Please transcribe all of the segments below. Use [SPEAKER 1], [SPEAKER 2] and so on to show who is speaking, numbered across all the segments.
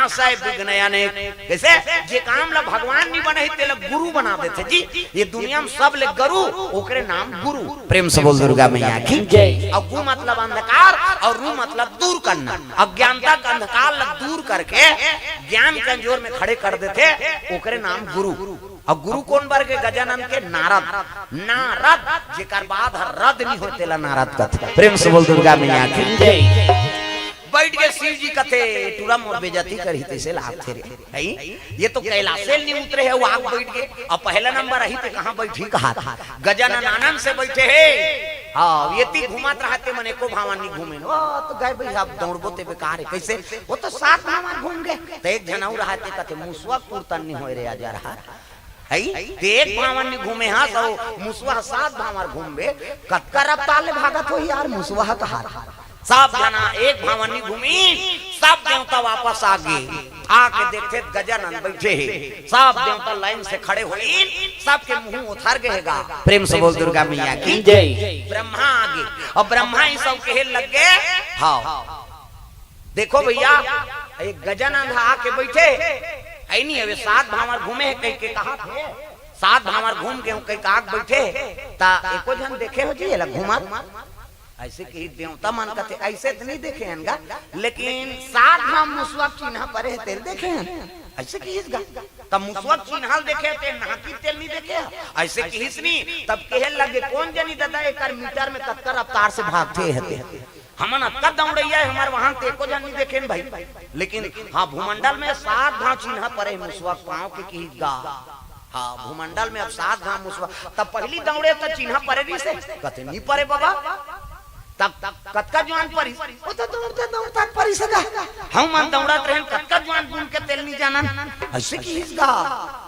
[SPEAKER 1] नाशय विघ्नयने कैसे जे काम ला भगवान नहीं बने ते ला गुरु बना देते जी। ये दुनिया में सब ले गुरु ओकरे नाम गुरु। प्रेम से बोल दुर्गा मैया की जय। और गु मतलब अंधकार और रू मतलब दूर करना। अज्ञानता का अंधकार ला दूर करके ज्ञान के अंजोर में खड़े कर देते ओकरे नाम गुरु। और गुरु कौन बर के गजानन के नारद। नारद जेकर बाद रद नहीं होते ला नारद कथे। प्रेम से बोल दुर्गा मैया की जय। बैठ के शिव जी कथे टूरा मोर बेजती करही तैसे लाभ थे रे। ये तो कैलाशे नहीं उतरे है वो आग बैठ के। और पहला नंबर रही थे कहां बैठी कहा था गजानन आनंद से बैठे है। हाँ ये ती घुमात रहते मने को भावानी घूमे ओ तो गए भाई आप दौड़बो ते बेकार है कैसे वो तो सात भावान घूम गए। तो एक जनाऊ रहते कथे मुसवा पूर्तन नहीं होए रे आजा रहा एक भावन नहीं घूमे। हाँ तो मुसवा सात भावर घूमे कतका रफ्तार ले भागत हो यार मुसवा कहा सब जना एक भावन नहीं घूमी। सब देवता वापस आ गए आके देखते गजानन बैठे हैं। सब देवता लाइन से खड़े हुए सबके मुंह उथर गएगा। प्रेम से बोल दुर्गा मैया की जय। ब्रह्मा आगे और ब्रह्मा ही सब कहे लग गए हाँ देखो भैया एक गजानन आके बैठे है नहीं है सात भावर घूमे है कहीं के कहा थे सात भावर घूम के कहीं आग बैठे ता एको जन देखे हो जी घुमा ऐसे कि देवता मन कहते ऐसे तो नहीं देखे हैं लेकिन सात भाव मुसवा चिन्ह परे तेल देखे हैं ऐसे कि तब मुसवा चिन्ह देखे थे नाकी तेल नहीं देखे ऐसे कि नहीं तब कहे लगे कौन जनी दादा एक मीटर में कत्तर रफ्तार से भागते हैं हमन अत्ता दौड़ैया हमार वहां ते एको जन नहीं देखे भाई। लेकिन हाँ भूमंडल में सात भाव चिन्ह परे मुसवा पांव के की गा। हाँ भूमंडल में अब सात भाव मुसवा तब पहली दौड़े तो चिन्ह परे नहीं से कहते नहीं परे बाबा तब कतका जवान परी वो तो दौड़ते दौड़ता परी सका हम मन दौड़त रहन कतका जवान बुन के तेल नहीं जाना ऐसे की इसका।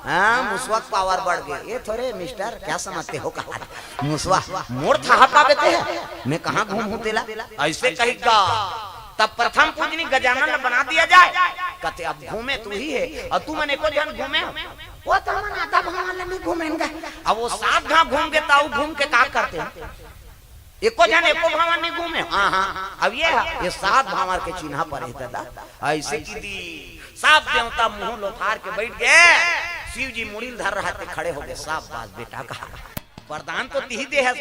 [SPEAKER 1] हां मुसवा पावर बढ़ गए ये थोड़े मिस्टर क्या समझते हो कहा मुसवा मोर था पाते हैं मैं कहां घूम हूं तेला ऐसे कहेगा। तब प्रथम पूजनी गजानन बना दिया जाए कहते अब घूमे तू ही है और तू मने को जन घूमे वो तो मन आधा भगवान नहीं घूमेंगे। अब वो सात घाव घूम के ताऊ घूम के का करते हैं एको जन एको भावन नहीं घूमे। हाँ हाँ अब ये सात भावर के चिन्ह पर है दादा ऐसे की दी सब देवता मुंह लोथार के बैठ गए। शिव जी मुड़ील धर रहते खड़े हो गए साफ बात बेटा कहा वरदान तो ती दे है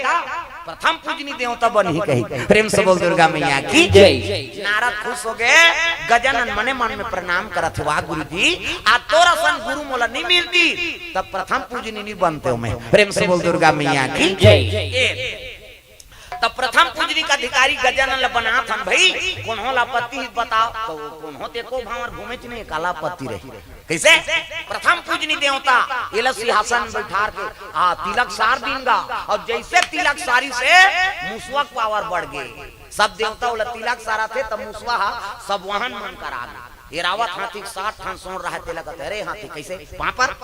[SPEAKER 1] प्रथम पूजनी देवता बन ही कही। प्रेम से बोल दुर्गा मैया की जय। नारद खुश हो गए गजानन मने मन में प्रणाम करत वाह गुरु जी आ तोरा सन गुरु मोला नहीं मिलती तब प्रथम पूजनी नहीं बनते हो मैं। प्रेम से बोल दुर्गा मैया की जय। तब प्रथम पूजनी का अधिकारी गजानन ला बना थन भाई कौन हो लापत्ति बताओ तो कौन होते को भावर घूमे च नहीं काला पत्ती रही कैसे प्रथम पूजनी देवता ये सिंहासन बैठार के तिलक सार देंगा और जैसे तिलक सारी से मुसवा पावर बढ़ गए। सब देवता वाला तिलक सारा थे तब मुसवा सब वाहन मन करा ये रावत हाथी 60 ठान सोन रहा तिलक अरे हाथी कैसे पापर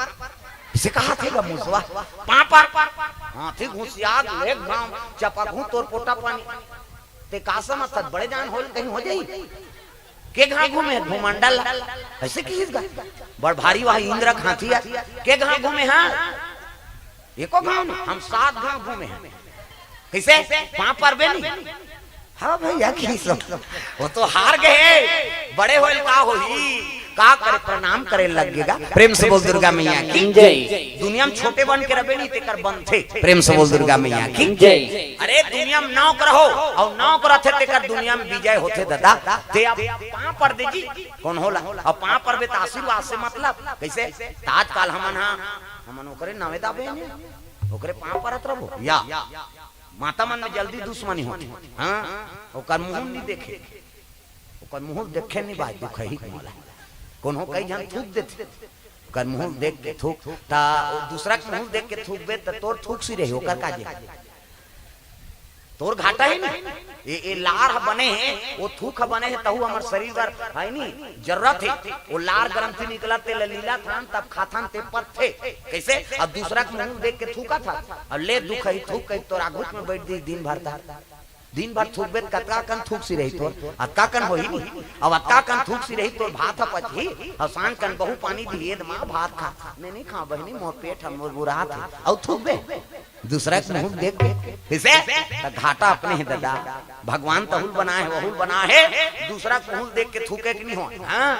[SPEAKER 1] इसे कहा थे मुसवा पापर हाथी घुसियाग एक गांव चपकू तोर पोटा पानी ते कासा मत बड़े जान होल कहीं हो जाई के घा घूमे भूमंडल ऐसे की बड़ भारी वहां इंद्र हाथी के घा घूमे हां एको गांव हम सात गांव घूमे हैं कैसे वहां पर बे नहीं। हाँ भैया की वो तो हार गए बड़े होल का होई का करे प्रणाम करे लगेगा। प्रेम से बोल दुर्गा मैया की जय। दुनिया में छोटे बन के रबे नहीं तेकर बनथे। प्रेम से बोल दुर्गा मैया की जय। अरे दुनिया में नाव करहो और नाव करथे तेकर दुनिया में विजय होथे दादा ते अब पां पर दे जी कौन होला और पां पर बे आशीर्वाद से मतलब कैसे ताजकाल हमन ओकरे नावे दाबे ओकरे पां परत रहो या माता मन में जल्दी दुश्मनी होती। हां ओकर मुंह नहीं देखे ओकर मुंह देखे नहीं बात दुख ही मला कौन हो कई जन थूक देते कर मुंह देख के थूक ता दूसरा के मुंह देख के थूक बे त तोर थूक सी रही ओकर काजे तोर घाटा है नहीं ये लार बने हैं वो थूक बने हैं तहु हमार शरीर पर है नहीं जरूरत है वो लार ग्रंथि निकला ते लीला थान तब खाथान ते पर थे कैसे अब दूसरा के मुंह देख के थूका था अब ले दुख है थूक कई तोर आगुत में बैठ दी दिन भर दिन भर थूक बेत कतका कन थूक सी रही तोर अतका कन होई नहीं अब अतका कन थूक सी रही तोर भात पची आसान कन बहु पानी दिए मां भात खा नहीं खा बहनी मोर पेट हम बुरा था और थूक बे दूसरा के मुंह देख कैसे घाटा अपने है दादा भगवान तहुल बना है वहुल बना है दूसरा के मुंह देख के थूके कि नहीं हो। हां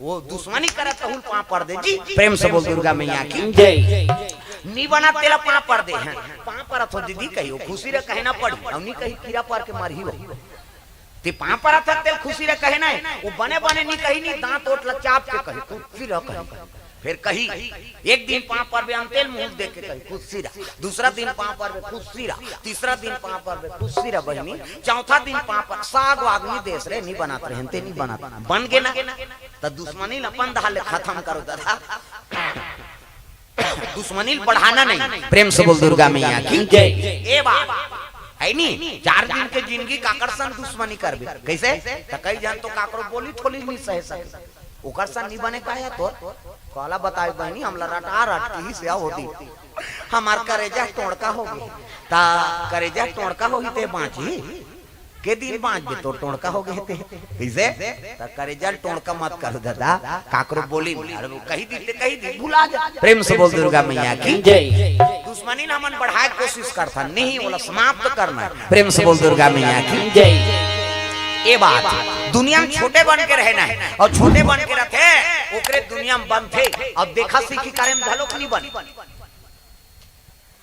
[SPEAKER 1] वो दुश्मनी करे तो हुल पाँव पर दे जी। प्रेम से बोल दुर्गा मैया की जय। नी बना तेला पाँव पर दे हैं पाँव पर तो दीदी कही खुशी रे कहे ना पड़ी अब नहीं कही कीड़ा पार के मार ही हो ते पाँव पर तेल खुशी रे कहे ना वो बने बने नहीं कही नहीं दांत ओट चाप के कही तू फिर कही एक दिन पाँव पर भी तेल मुंह देख के कही खुशी रहा, दूसरा दिन पाँव पर भी खुशी रहा, तीसरा दिन पाँव पर भी खुशी रहा बहनी, चौथा दिन पाँव पर साग वागनी देश रे नहीं बनाते रहते नहीं बनाता बन गए ना तो दुश्मनी अपन दाल खत्म करो दादा दुश्मनी बढ़ाना नहीं। प्रेम से बोल दुर्गा मैया की जय। ए बात है नी 4 दिन के जिंदगी काकरसन दुश्मनी करबे कैसे त कई जान तो काकरो बोली थोली नहीं सह सके ओकर सन नहीं बने का है तो काला बताए बहनी हमला रटा रट की से होती हमार करेजा टोड़का होगी ता करेजा टोड़का होगी ते बांची के दिन बांच बे तो टोड़का हो गए थे कैसे ता करेजा टोड़का मत कर दादा काकरो बोली कही दी भुला जा। प्रेम से बोल दुर्गा मैया की जय। दुश्मनी ना मन बढ़ाए कोशिश करता नहीं बोला समाप्त करना। प्रेम से बोल दुर्गा मैया की जय। ये बात दुनिया में छोटे बन के रहना है और छोटे बन के रखे ओकरे दुनिया में बन थे अब देखा सीखी कार्य में धलोक नहीं बन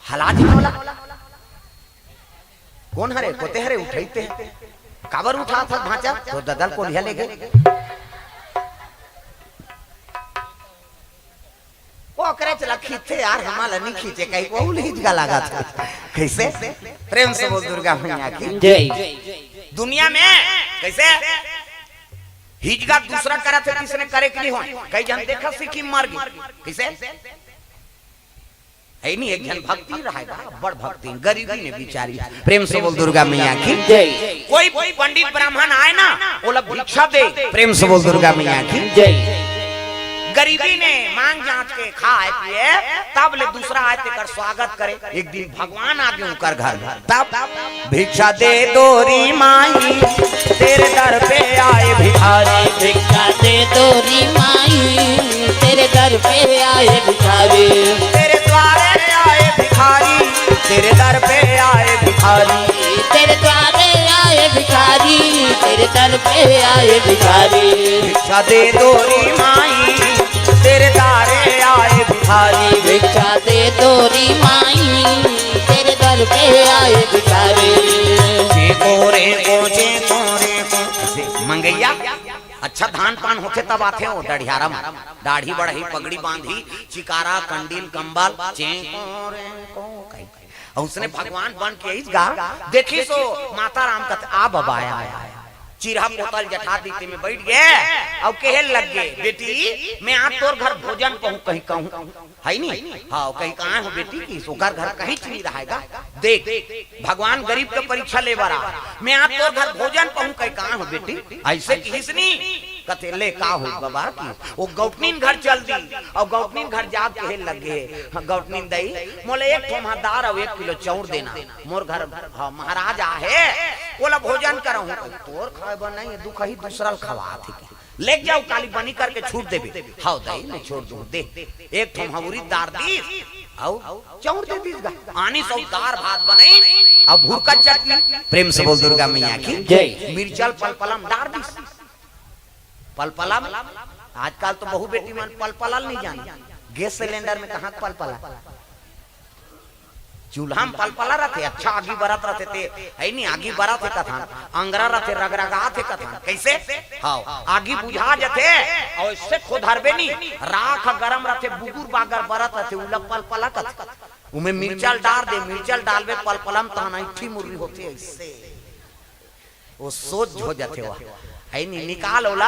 [SPEAKER 1] हालात वाला कौन हरे कोते हरे उठाते हैं काबर उठा था भांचा तो ददल को लिया ले गए वो करे चला खींचे यार हमारा नहीं खींचे कहीं वो हिज का लगा था कैसे। प्रेम से बोल दुर्गा मैया की जय। दुनिया में कैसे हिजगा दूसरा करा थे किसने करे कि नहीं हो कई जन देखा सीखी मर गई कैसे है नहीं एक जन भक्ति रहेगा बड़ भक्ति गरीबी ने बिचारी। प्रेम से बोल दुर्गा मैया की जय। कोई पंडित ब्राह्मण आए ना वो लोग भिक्षा दे। प्रेम से बोल दुर्गा मैया की जय। गरीबी ने मांग जांच के खाए पिए तब ले दूसरा आए तेकर स्वागत करे। एक दिन भगवान आगे उनकर घर तब भिक्षा दे दोरी माई तेरे दर पे आए भिखारी
[SPEAKER 2] भिक्षा दे दोरी माई तेरे दर पे आए भिखारी
[SPEAKER 1] तेरे द्वारे आए भिखारी तेरे दर पे आए भिखारी
[SPEAKER 2] तेरे द्वारे आए भिखारी तेरे दर पे आए भिखारी
[SPEAKER 1] भिक्षा दे दोरी माई तेरे दारे आए भिखारी
[SPEAKER 2] भिक्षा दे दोरी माई तेरे दर पे आए भिखारी
[SPEAKER 1] मंगैया अच्छा धान पान होके तब आते हो डढ़ियारा में दाढ़ी बढ़ी पगड़ी बांधी चिकारा कंडील कंबल और उसने भगवान बन के गा देखी सो माता राम का आ बाबा आया चिरहा पोतल जठा दीते में बैठ गए और कहे लग गए बेटी मैं आप तोर घर भोजन कहूँ कहीं कहूँ है नहीं हाँ कहीं कहाँ हो बेटी की सोकर घर कहीं चली रहेगा देख भगवान गरीब का परीक्षा ले बरा मैं आप तोर घर भोजन कहूँ कहीं कहाँ हो बेटी ऐसे किसनी कते ले का हो बाबा की वो गौतनीन घर चल दी और गौतनीन घर जा कहे लगे गौतनीन दई मोले एक ठोमादार और 1 किलो चाउर देना मोर घर महाराज आहे बोला भोजन कराऊं तोर खाए नहीं दुख ही दूसरा खवा थे ले जाओ काली बनी करके छूट देबे हाउ दई मैं छोड़ दूं दे एक ठोम हमुरी दार दी आओ चाउर दे दीगा आनी सौ दार भात बनाई अब भूर का चटनी। प्रेम से बोल दुर्गा मैया की जय। मिर्चल पलपलम दार दी पलपलम आजकल तो बहु बेटी मन पलपलल नहीं जानी गैस सिलेंडर में कहाँ पलपला चूल्हा में पलपला रहते अच्छा आगी बरत रहते थे है नहीं आगी बरत थे कथान अंगरा रहते रगरगा थे कथान कैसे हाँ आगी बुझा जाते और इससे खुद हरबे नहीं राख गरम रहते बुगुर बागर बरत रहते उलग पलपला कथ उमे मिर्चल डाल दे मिर्चल डालबे पलपलम ताना इठी मुर्री होती है इससे वो सोच हो जाते हुआ है नहीं निकाल ओला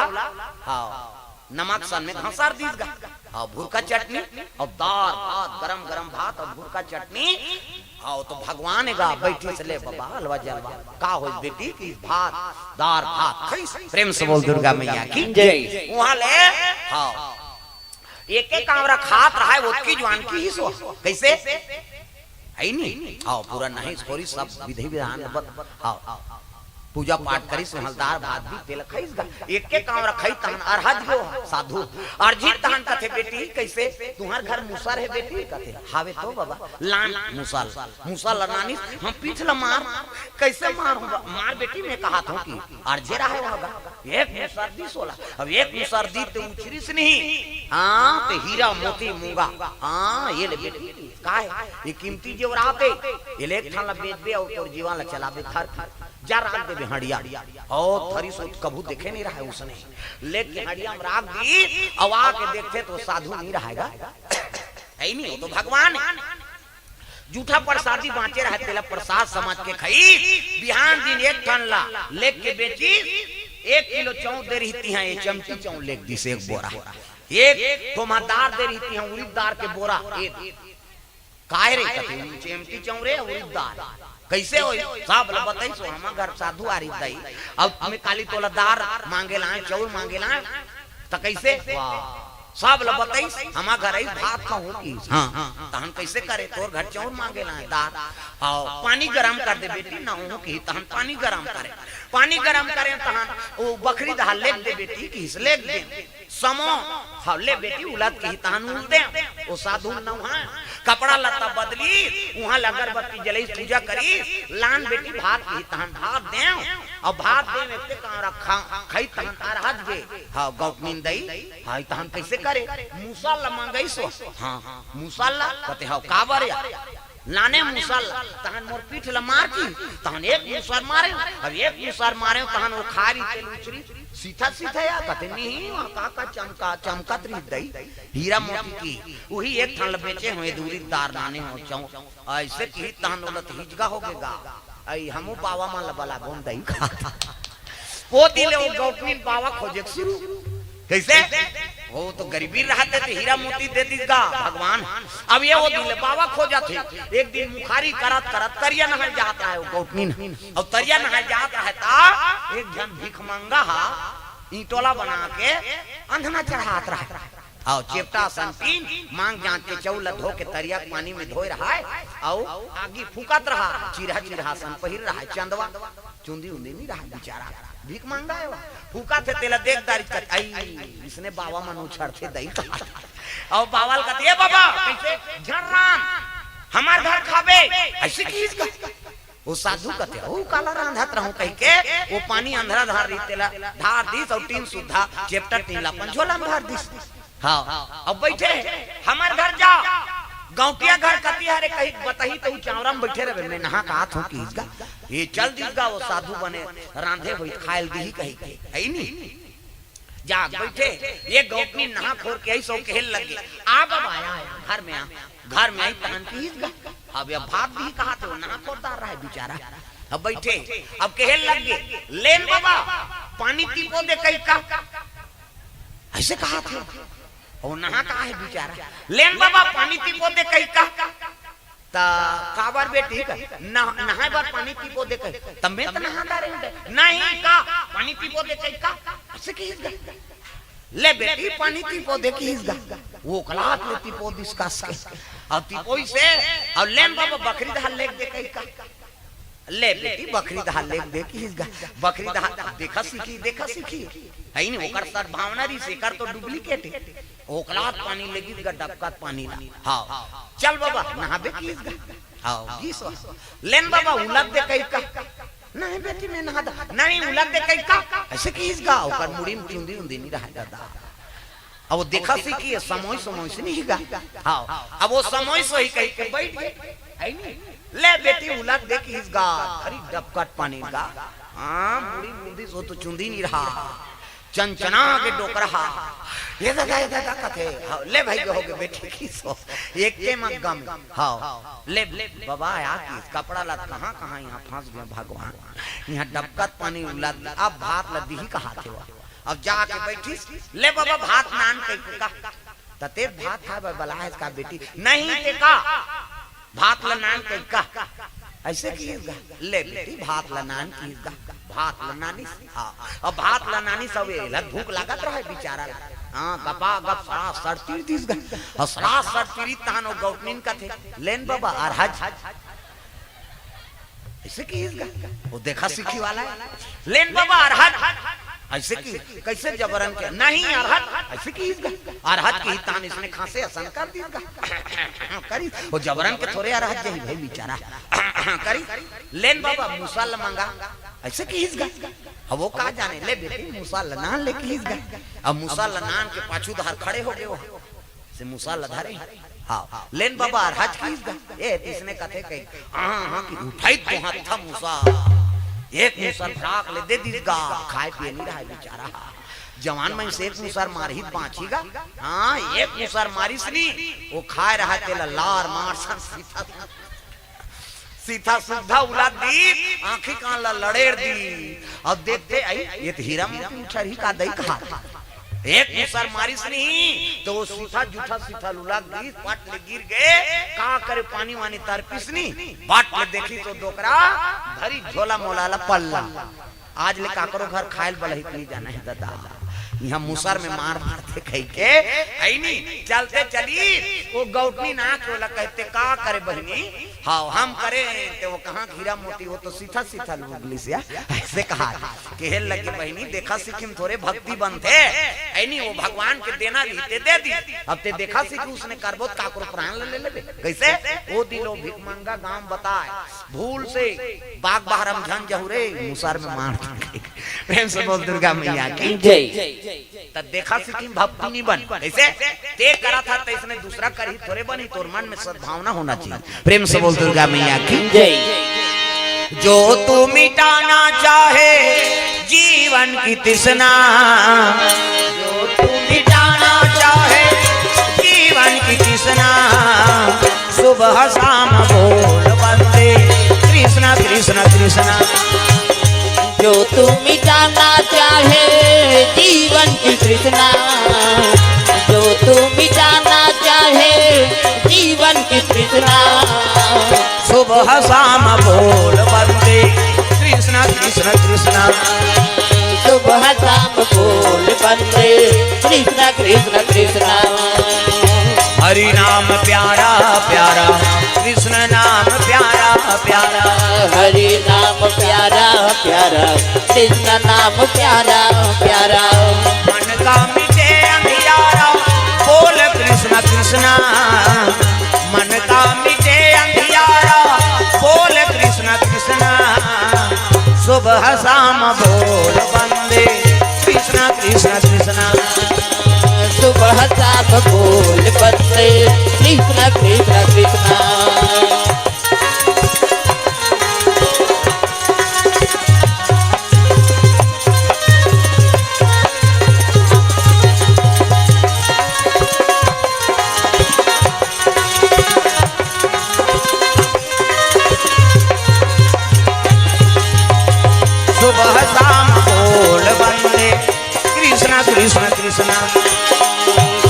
[SPEAKER 1] हाँ नमक सन में घसार दीजगा और भूरका चटनी और दाल भात गरम गरम भात और भूरका चटनी आओ तो भगवान गा बैठी से ले बाबा हलवा जलवा का हो बेटी की भात दाल भात। प्रेम से बोल दुर्गा मैया की जय। वहां ले हाँ एक एक कामरा खात रहा है वो की जवान की ही सो कैसे है नहीं आओ पूरा नहीं थोड़ी सब विधि विधान हाँ पूजा पाठ करी हलदार भात भी तेल खाइस गा एक एक काम रखाई तहन अरहज गो साधु अर्जी तहन कथे बेटी कैसे तुम्हार घर मुसर है बेटी कथे हावे तो बाबा लान मुसल मुसल लनानी हम पीठ ल मार कैसे मार बेटी मैं कहा था कि अर्जे रहा है एक मुसर्दी 16। अब एक मुसर्दी तो उचरी से नहीं, हाँ तो हीरा मोती मूंगा, हाँ ये ले बेटी का है ये कीमती जेवरात है, ये ले थाला बेच दे और तोर जीवन ला चला बे थर जा रात दे हड़िया और थरी सो कबू देखे नहीं रहा है उसने, लेके हड़िया में राख दी, अब आके देखते तो साधु नहीं रहेगा, है नहीं, वो तो भगवान है। जूठा प्रसादी बांचे रहे तेला प्रसाद समझ के खाई, बिहान दिन एक टन ला लेक के बेची, 1 किलो चौं दे रही थी, ये चमची चौं लेक दी से एक बोरा, एक टमाटर दे रही थी, उड़ीद दाल के बोरा, काहे रे कते चमची चौं रे उड़ीद दाल कैसे हो सब बताई सो हम घर साधु आ रही दई, अब हमें काली तोला दार मांगे ला चौर मांगे ला त कैसे वाह सब बताई हमार घर आई भात का हो की, हाँ तहन कैसे करे तोर घर चौर मांगे ला दाल और पानी गरम कर दे बेटी ना हो की, तहन पानी गरम करे, पानी गरम करे तहन वो बकरी दा लेक दे बेटी की लेक दे समो हले बेटी उलट की तहन उल दे, वो साधु न वहां कपड़ा लत्ता बदली वहां अगरबत्ती जलाई पूजा करी, लान बेटी भात की तहन भात दे और भात दे में के का रखा खाई तहन तार हाथ गे, हां गौतमीन दई हां तहन कैसे करे मूसल मांगई सो, हां मूसल कते हां काबर या लाने मूसल तहन मोर पीठ ल मार की, तहन एक मूसल मारे, अब एक मूसल मारे तहन वो खारी तेल उचरी सीधा सीधा या कते नहीं का चमका चमकत रही दई हीरा मोती की, वही एक थन बेचे हुए दूरी दार लाने हो चौ ऐसे की तहन उलत हिजगा हो गेगा, आई हमू बावा मान बला बोन दई खाता वो दिले वो गौतमी बावा खोजे शुरू कैसे वो तो गरीबी रहते थे हीरा मोती दे दीगा भगवान, अब ये वो दिले बाबा खोजा थे, एक दिन मुखारी करत करत तरिया नहाय जाता है वो गौतमी और तरिया नहाय जाता है ता एक जन भीख मांगा हा ईटोला बना के अंधना चढ़ात रहा और चेपटा संतीन मांग जांच के चौल धो के तरिया पानी में धोए रहा है और आगे फूकत रहा, चिरहा चिरहा सन पहिर रहा है, चंदवा चुंदी उंदी नहीं रहा बेचारा भीख मांगा है फूका थे तेला देख दारी कर आई इसने बाबा मनु छड़ते दई और बावल कहते ए बाबा कैसे झर्रान हमार घर खाबे ऐसे की इसका वो साधु कहते ओ काला रांधत रहूं कह के वो पानी अंधरा धार री तेला धार दी और 3 सुधा चेप्टा 3 ला पंजोला में धार दी, हां अब बैठे हमार घर जा गौटिया घर कती हरे कहीं बताही तो चावरा में बैठे रहे मैं नहा का हाथ हूं की इसका ये चल दीगा वो साधु बने रांधे हुई खायल दी कही के है नहीं जा बैठे ये गौतमी नहा खोर के ऐसो कहल लगे आ बाबा आया घर में घर में आई तहन की इसका अब ये भात भी कहा थे नहा खोरदार रहा है बेचारा, अब बैठे अब कहल लगे लेन बाबा पानी पीपो दे कहीं का ऐसे कहा थे और नहा कहा है बेचारा, लेन बाबा पानी पीपो दे कहीं का ता काबर बेटी का नहाए बार पानी पीपो दे कहीं तब तो नहाता रहे नहीं का पानी पीपो दे कहीं का ऐसे की ले बेटी पानी पीपो दे की वो कलात ले पीपो दिसका के और पीपोई से और लेन बाबा बकरी दा लेक दे कहीं का ले बेटी बकरी दा लेक दे की बकरी दा देखा सीखी है नहीं ओकर सर भावना री से कर तो डुप्लीकेट है ओकलात पानी लगी का डबका पानी ला हां चल बाबा नहाबे की हां गीस लेन बाबा उलट दे कहीं का नहीं बेटी मैं नहा दा नहीं उलट दे कहीं का ऐसे की इसका ओकर मुड़ी मुंदी उंदी नहीं रहा दादा अब वो देखा सीखी समय से नहीं गा हां अब वो समय से ही कहीं के बैठ गए है नहीं ले बेटी उलट दे की इसका अरे डबका पानी का हां मुड़ी मुंदी सो तो चुंदी नहीं रहा चंचना के डोक रहा ये दादा कथे ले भाई हो गए बेटे की सो एक के मत गम हां ले बाबा आया की कपड़ा ला कहां यहां फंस गए भगवान यहां डबकत पानी उला अब भात लदी ही कहा थे अब जाके बैठी ले बाबा भात नान के का तते भात खा बला है इसका बेटी नहीं ते का भात ला नान के का ऐसे की ले बेटी भात ला नान की भात लनानी हां अब भात लनानी सब लग भूख लागत रहे बेचारा हां गपा गप सरा सरती दिस ग सरा सरती तानो गौतमीन का थे लेन बाबा अरहज ऐसे की वो देखा सीखी वाला है लेन बाबा अरहज ऐसे की कैसे जबरन के नहीं अरहज ऐसे की अरहज की तान इसने खांसे असन कर दी करी वो जबरन के थोड़े अरहज जही भाई बेचारा करी लेन बाबा मुसल मांगा ऐसे की अब वो का जाने ले बेटी मूसा लनान लेके हिस गए। अब मूसा लनान के पाछू धार खड़े हो गए हो से मूसा लधारे हाँ लेन बाबा हज की ए इसने कथे कही हां कि उठाई तो हाथ था मूसा एक मुसर फ्राक ले दे दीगा खाए पिए नहीं रहा बेचारा जवान में से एक मुसर मार ही बाँचेगा। हाँ एक मुसर मारिस नहीं वो खाए रहा तेला लार मार सीधा सीधा सुधा उला दी आंखें कान लड़ेड़ दी। अब देखते आई ये तो हीरा मोती उठा ही का दई कहा एक मुसर मारिस नहीं तो वो सीधा जूठा सीधा लुला गई पाट ले गिर गए का करे पानी वानी तार पिसनी बाट ले देखी तो डोकरा भरी झोला मोलाला पल्ला आज ले का करो घर खायल बलहित नहीं जाना है दादा यहाँ मुसर में मार मारते कह के आई नहीं चलते चली वो गौटनी ना कोला कहते का करे बहनी हाँ हम करे तो वो कहाँ हीरा मोती वो तो सीधा सीधा लुगली से ऐसे कहा कि लगी बहनी देखा सीखिम थोड़े भक्ति बनते आई नहीं वो भगवान के देना रीते दे दी अब ते देखा सीखी उसने करबो काकरो प्राण ले ले कैसे वो दिलो भिख मंगा गांव बताए भूल से बाग बहरम झन जहुरे मुसर में मार प्रेम से बोल दुर्गा मैया की जय। तब देखा सीखी भक्ति नहीं बन ऐसे ते करा था तो इसने दूसरा कर ही थोड़े बनी तोर मन में सद्भावना होना चाहिए। प्रेम से बोल दुर्गा मैया की जय। जो तू मिटाना चाहे जीवन की तृष्णा जो तू मिटाना चाहे जीवन की तृष्णा सुबह शाम बोल बंदे कृष्णा कृष्णा कृष्णा
[SPEAKER 2] जो तू मिटाना चाहे जीवन की तृष्णा जो तू मिटाना चाहे जीवन की तृष्णा
[SPEAKER 1] सुबह शाम बोल बंदे कृष्णा कृष्णा कृष्णा
[SPEAKER 2] सुबह शाम बोल बंदे कृष्णा कृष्णा कृष्णा
[SPEAKER 1] हरि नाम प्यारा प्यारा कृष्ण नाम प्यारा प्यारा
[SPEAKER 2] हरि नाम प्यारा प्यारा कृष्ण नाम प्यारा प्यारा
[SPEAKER 1] मन का मिटे अंधियारा बोल कृष्ण कृष्णा मन का मिटे अंधियारा बोल कृष्ण कृष्णा सुबह शाम बोल बंदे कृष्ण कृष्ण कृष्णा
[SPEAKER 2] सुबह शाम बोल बंदे कृष्ण कृष्ण कृष्णा
[SPEAKER 1] सुबह शाम बोल बंदे कृष्ण कृष्ण कृष्णा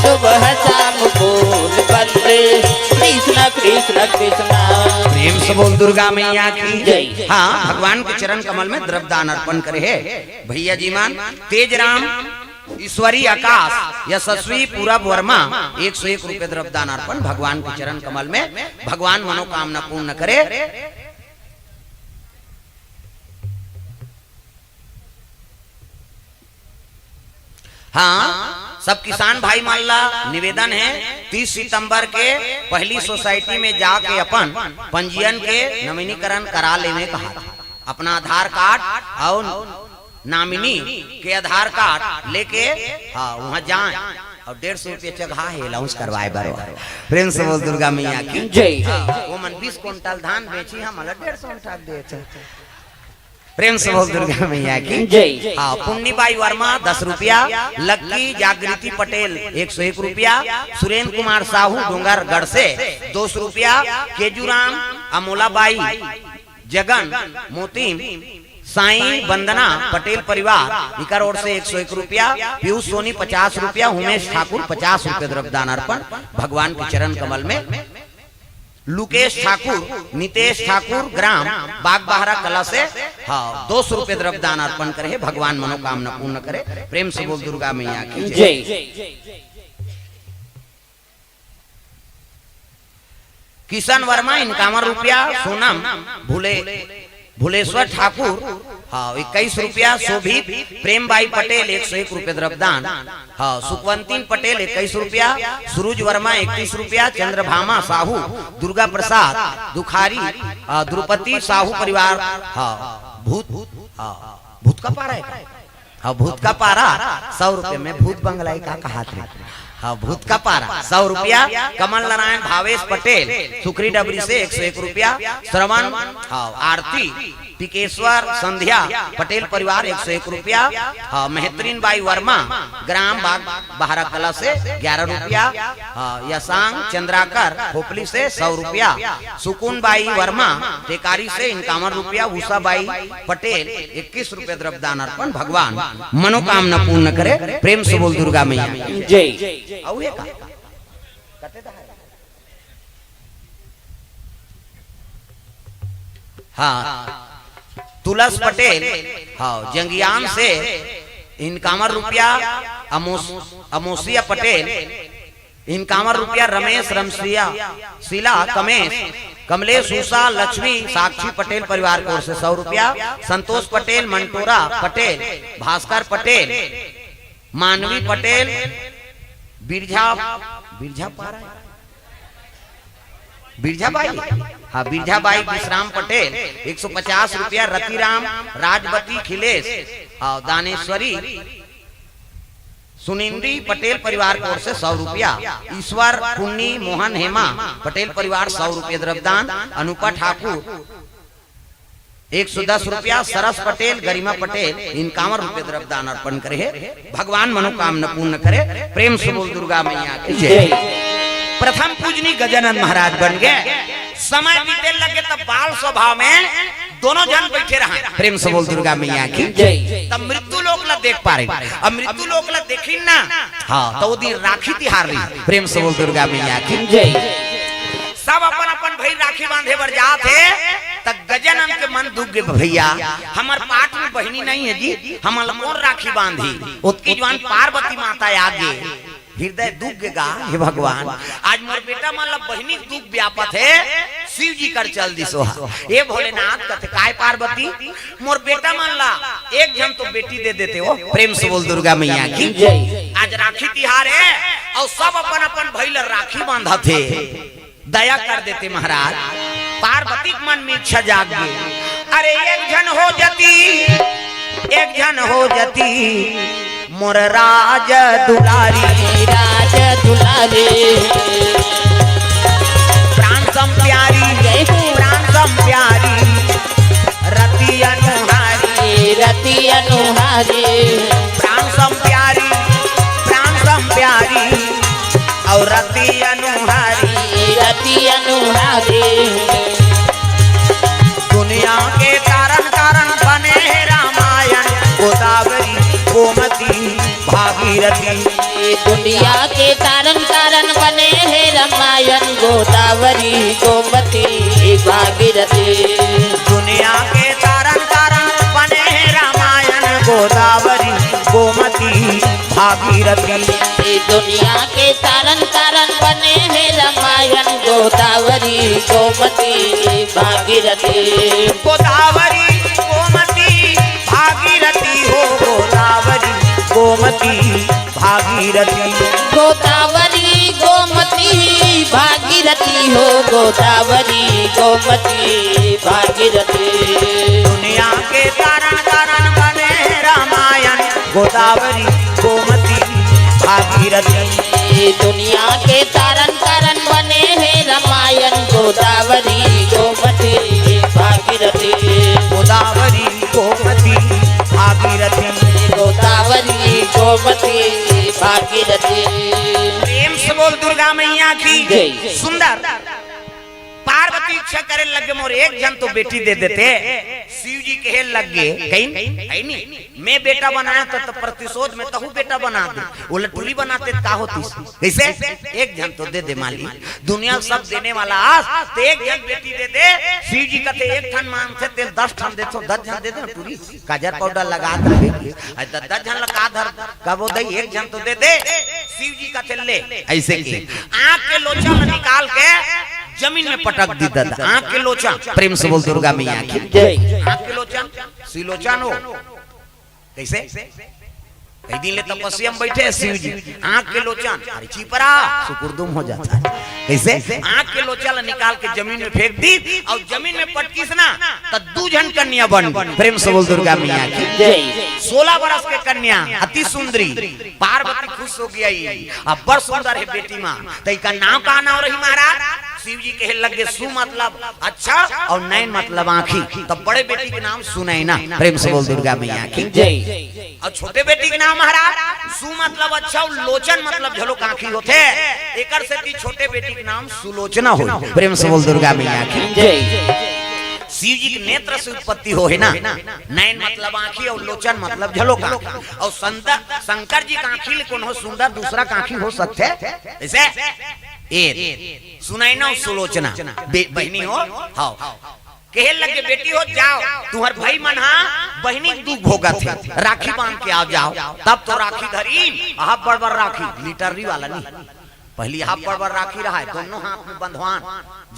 [SPEAKER 2] सुबह शाम बोल बंदे कृष्ण कृष्ण कृष्णा
[SPEAKER 1] प्रेम से बोल दुर्गा मैया की
[SPEAKER 2] जय।
[SPEAKER 1] हाँ भगवान के चरण कमल में द्रव्य दान अर्पण करे है भैया जी मान तेज राम ईश्वरी आकाश यशस्वी पूरब वर्मा 101 रुपए द्रव्य दान अर्पण भगवान के चरण कमल में भगवान मनोकामना पूर्ण करे। हाँ सब किसान भाई माल्ला निवेदन है 30 सितंबर के पहली सोसाइटी में जाके अपन पंजीयन के नवीनीकरण करा लेने कहा अपना आधार कार्ड और नामिनी के आधार कार्ड लेके हाँ वहाँ जाए और 150 रुपये चढ़ा है लॉन्च करवाए बराबर। प्रेम से बोल दुर्गा मैया की
[SPEAKER 2] जय।
[SPEAKER 1] वो मन 20 क्विंटल धान बेची हम 150 उठा देते। प्रेम से बोल दुर्गा मैया की
[SPEAKER 2] जय।
[SPEAKER 1] हाँ पुण्य बाई वर्मा 10 रुपया लक्की जागृति पटेल 101 रुपया सुरेंद्र कुमार साहू डोंगरगढ़ से 200 रुपया केजूराम अमोला बाई जगन मोतीम साईं वंदना पटेल परिवार इकर ओर से 101 रुपया पीयूष सोनी 50 रुपया उमेश ठाकुर 50 रुपये द्रव्य दान अर्पण भगवान के चरण कमल में लुकेश ठाकुर नितेश ठाकुर ग्राम बाग बहरा कला से हाँ 200 रुपये द्रव्य दान अर्पण करे भगवान मनोकामना पूर्ण करे। प्रेम से बोल दुर्गा मैया की
[SPEAKER 2] जय।
[SPEAKER 1] किशन वर्मा 51 रुपया सोनम भुलेश्वर ठाकुर हाँ 21 रुपया शोभित प्रेमबाई पटेल 101 रुपये द्रव्य दान हाँ सुखवंतीन पटेल 21 रुपया सुरुज वर्मा 31 रुपया चंद्रभामा साहू दुर्गा प्रसाद दुखारी द्रुपति साहू परिवार हाँ भूत हाँ भूत का पारा है। हाँ भूत का पारा 100 रुपये में भूत बंगलाई का कहा थे। हाँ भूत का पारा 100 रुपया। कमल नारायण भावेश पटेल सुखरी डबरी से 101 रुपया। श्रवण हाँ आरती टिकेश्वर संध्या पटेल परिवार 101 रुपया। हाँ मेहतरीन बाई वर्मा ग्राम बाग बहारा कला से 11 रुपया। हाँ यशांग चंद्राकर खोपली से 100 रुपया। सुकून बाई वर्मा टेकारी से 51 रुपया। उषा बाई पटेल 21 रुपये द्रव्यदान अर्पण। भगवान मनोकामना पूर्ण करे। प्रेम से बोल दुर्गा मैया
[SPEAKER 2] जय।
[SPEAKER 1] हाँ तुलस पटेल हाँ जंगियान से 51 रुपया। अमोसिया पटेल 51 रुपया। रमेश रमसिया शीला कमलेश उषा लक्ष्मी साक्षी पटेल परिवार की ओर से 100 रुपया। संतोष पटेल मंटोरा पटेल भास्कर पटेल मानवी पटेल बिरझा बाई हाँ बिरझा बाई विश्राम पटेल 150 रुपया। रतिराम राजवती खिलेश दानेश्वरी सुनिंद्री पटेल परिवार की ओर से 100 रुपया। ईश्वर पुन्नी मोहन हेमा पटेल परिवार 100 रुपये द्रव्यदान। अनुपा ठाकुर 110 रुपया। सरस पटेल गरिमा पटेल 51 रुपये द्रव्यदान अर्पण करे। भगवान मनोकामना पूर्ण करे। प्रेम से बोल दुर्गा मैया की जय। प्रथम पूजनी गजानन महाराज बन गए। समय बीते लगे तब बाल स्वभाव में दोनों जन बैठे रहे। प्रेम से बोल दुर्गा मैया की जय। तब मृत्यु लोक ला देख पा रहे। अब मृत्यु लोक ला देखी ना हाँ तो वो दिन राखी तिहार रही। प्रेम से बोल दुर्गा मैया की जय। सब अपन अपन भाई राखी बांधे बर जात है। तब गजानन के मन दुख गए भैया हमार पाठ में बहनी नहीं है जी हमार कौन राखी बांधी। उसकी जवान पार्वती माता आगे हृदय दुख गा हे भगवान आज मोर बेटा मान ला बहनी दुख व्यापत है। शिव जी कर चल दी सोहा ये भोलेनाथ कहते काय पार्वती मोर बेटा मान ला एक जन तो बेटी दे देते हो। प्रेम से बोल दुर्गा मैया की जय। आज राखी तिहार है और सब अपन अपन भाई ला राखी बांधा थे। दया कर देते महाराज। पार्वती के मन में इच्छा जाग गई। अरे एक जन हो जती मोर राज दुलारी प्राण सम प्यारी रति अनुहारी प्राण सम प्यारी और रति अनुहारी दुनिया के कारण बने रामायण गोदावरी गोमती भागीरथी।
[SPEAKER 2] दुनिया के कारण बने हैं रामायण गोदावरी गोमती भागीरथी।
[SPEAKER 1] दुनिया के कारण बने हैं रामायण गोदावरी गोमती भागीरथी।
[SPEAKER 2] दुनिया के कारण बने हैं रामायण गोदावरी गोमती भागीरथी।
[SPEAKER 1] गोदावरी गोमती भागीरथी हो गोदावरी गोमती भागीरथी।
[SPEAKER 2] गोदावरी गोमती भागीरथी हो गोदावरी गोमती भागीरथी।
[SPEAKER 1] दुनिया के कारण बने रामायण गोदावरी गोमती भागीरथी।
[SPEAKER 2] दुनिया के कारण बने हैं रामायण गोदावरी गोमती भागीरथी।
[SPEAKER 1] गोदावरी गोमती भागीरथी।
[SPEAKER 2] गोदावरी गोमती भागीरथी।
[SPEAKER 1] प्रेम से बोल दुर्गा मैया की
[SPEAKER 2] जय।
[SPEAKER 1] सुंदर पार्वती इच्छा करे लगे मोर एक जन तो बेटी दे देते। शिव जी कहे लगे कहीं नहीं मैं बेटा बनाया तो प्रतिशोध में तहु बेटा बना दे। उलटुली बनाते का होती कैसे एक जन तो दे दे माली दुनिया सब देने वाला आस तो एक जन बेटी दे दे। शिव जी कहते एक ठन मांगते तेल 10 ठन दे तो 10 जन दे दे पूरी काजर पाउडर लगा दे 10 जन लगा धर कबो दई एक जन तो दे दे। शिव जी का तेल ले ऐसे की आंख के लोचा में निकाल के जमीन में पटक दी दादा। आंख के लोचा प्रेम से बोल दुर्गा मैया की जय। आंख के लोचा सिलोचन हो कैसे कई दिन ले तपस्या में बैठे शिव जी आंख के लोचन अरे चिपरा सुकुरदुम हो जाता है कैसे आंख के लोचल निकाल के जमीन में फेंक दी और जमीन में पटकीस ना तो 2 जन कन्या बन। प्रेम से बोल दुर्गा मैया की
[SPEAKER 2] जय।
[SPEAKER 1] 16 बरस के कन्या अति सुंदरी पार्वती खुश हो गई। अब बड़ सुंदर है बेटी माँ। तो इसका नाम का नाम रही महाराज शिव जी कहे लगे सु मतलब अच्छा और नैन मतलब आँखी। तब बड़े बेटी के नाम सुनैना। प्रेम से बोल दुर्गा मैया की
[SPEAKER 2] जय।
[SPEAKER 1] और छोटे बेटी के नाम महाराज सु मतलब अच्छा और लोचन मतलब झलोक आँखी होते। एकर से भी छोटे बेटी के नाम सुलोचना हो। प्रेम से बोल दुर्गा मैया की
[SPEAKER 2] जय।
[SPEAKER 1] शिव जी के नेत्र से उत्पत्ति हो है ना। नैन मतलब आँखी और लोचन मतलब झलोक आँखी। और शंकर जी का आँखी कौन हो सुंदर दूसरा का आँखी हो सकते ऐसे ए सुनैना और सुलोचना बहनी हो। हाँ कहे लगे बेटी हो जाओ तुम्हार भाई मना बहनी दुख भोगत है राखी बांध के आ जाओ। तब तो राखी धरी आप बड़ बड़ राखी लिटररी वाला नहीं पहली हाथ बड़ बड़ राखी रहा है दोनों हाथ में बंधवान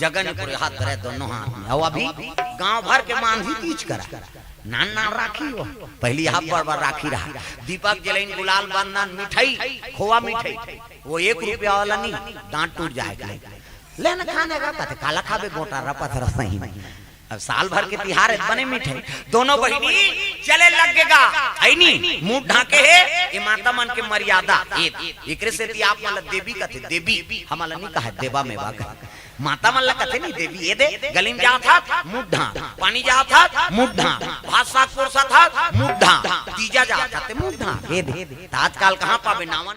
[SPEAKER 1] जगन पूरे हाथ धरे दोनों हाथ में। और अभी गांव भर के मांझी तीज करा नान नान राखी हो पहली हाथ बड़ बड़ राखी रहा। दीपक जलाइन गुलाल बंधन मिठाई खोआ मिठाई वो 1 रुपया वाला नहीं दांत टूट जाएगा लेना खाने का कहते काला खाबे गोटा रपत रस्ता ही नहीं। अब साल भर के तिहार है बने मिठाई दोनों बहनी चले लगेगा ऐनी मुंह ढाके है ये माता मन के मर्यादा एकरे से आप मतलब देवी कहते देवी हमारा नहीं कहा देवा में बाका माता मन ला कहते नहीं देवी ये दे गली में जा था मुंह ढा पानी जा था मुंह ढा भात साग पोरसा था मुंह ढा तीजा जा था मुंह ढा ये दे आजकल कहाँ पावे नावन